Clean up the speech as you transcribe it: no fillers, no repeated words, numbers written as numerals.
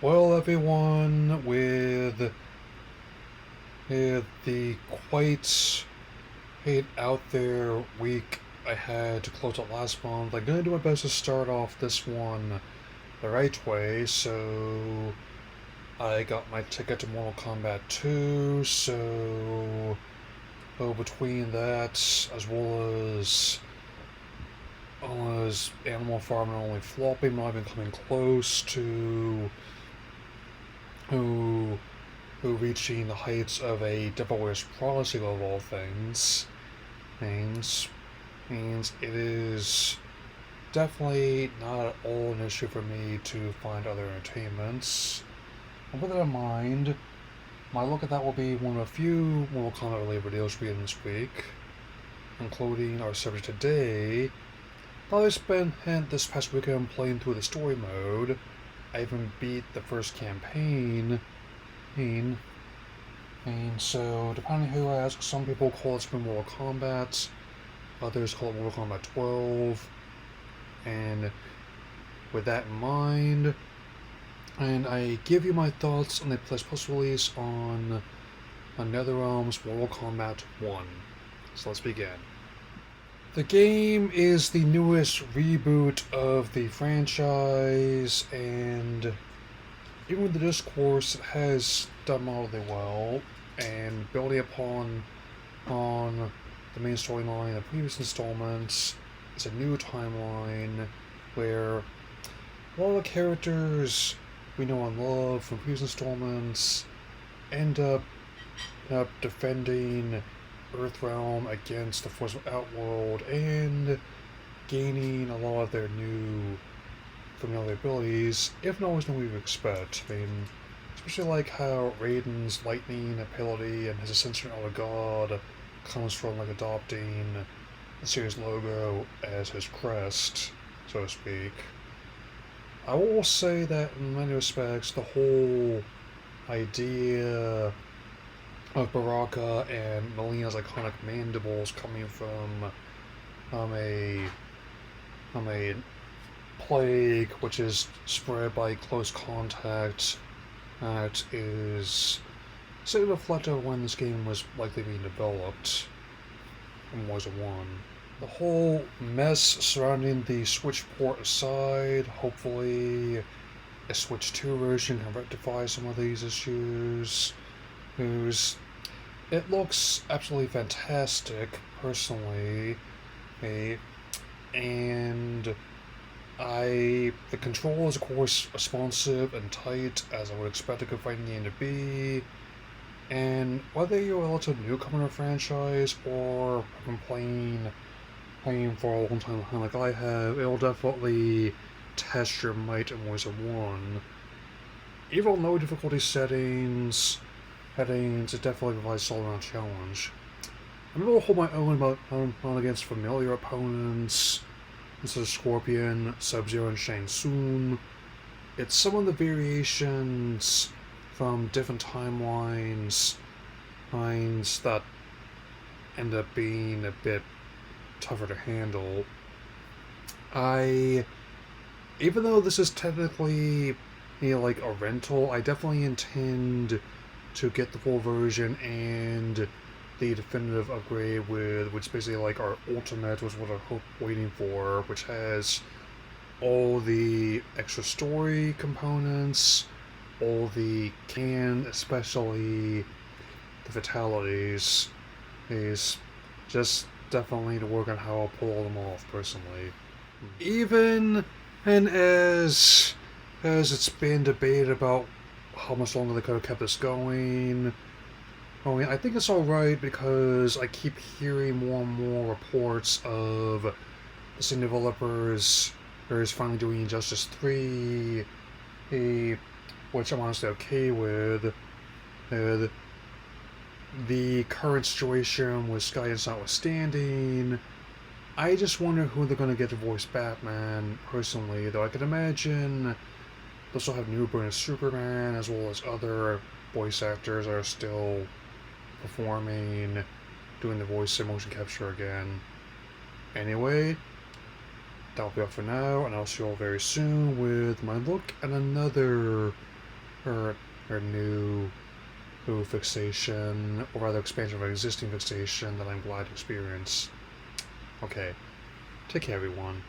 Well, everyone, with the quite out there week I had to close out last month, I'm gonna do my best to start off this one the right way. So I got my ticket to Mortal Kombat 2. So between that as well as Animal Farm and only flopping, not even coming close to reaching the heights of a Devil Wears Prada sequel of all things means means it is definitely not at all an issue for me to find other entertainments. And with that in mind, my look at that will be one of a few Mortal Kombat related videos we had this week, including our subject today. I spent this past weekend playing through the story mode. I even beat the first campaign. And so, depending on who asks, some people call it Super Mortal Kombat, others call it Mortal Kombat 12. And with that in mind, and I give you my thoughts on the post release on NetherRealm's Mortal Kombat 1. So let's begin. The game is the newest reboot of the franchise, and even with the discourse, it has done moderately well, and building on the main storyline of the previous installments, it's a new timeline where all the characters we know and love from previous installments end up defending Earthrealm against the forces of Outworld and gaining a lot of their new familiar abilities, if not always know what we would expect. I mean, especially like how Raiden's lightning ability and his ascension of a god comes from like adopting the series logo as his crest, so to speak. I will say that in many respects, the whole idea of Baraka and Melina's iconic mandibles coming from a plague which is spread by close contact that is sort of reflective of when this game was likely being developed and was one. The whole mess surrounding the Switch port aside, hopefully a Switch 2 version can rectify some of these issues. It looks absolutely fantastic, personally, and the control is of course responsive and tight as I would expect a good fighting game to be. And whether you're a relative newcomer to the franchise or have been playing for a long time like I have, it'll definitely test your might in ways of one. Even with no difficulty settings, it definitely provides a solid round challenge. I'm able to hold my own against familiar opponents, such as Scorpion, Sub-Zero, and Shang Tsung. It's some of the variations from different timelines that end up being a bit tougher to handle. Even though this is technically like a rental, I definitely intend to get the full version and the definitive upgrade which basically like our ultimate was what I'm waiting for, which has all the extra story components, all the especially the fatalities, is just definitely to work on how I'll pull them off personally. Even and as it's been debated about how much longer they could have kept this going, I think it's alright because I keep hearing more and more reports of the same developers is finally doing Injustice 3, which I'm honestly okay with. The current situation with Skydance notwithstanding, I just wonder who they're going to get to voice Batman, personally, though I could imagine they'll still have Newburn as Superman, as well as other voice actors that are still performing, doing the voice and motion capture again. Anyway, that'll be all for now, and I'll see you all very soon with my look at another or new fixation, or rather expansion of an existing fixation that I'm glad to experience. Okay. Take care, everyone.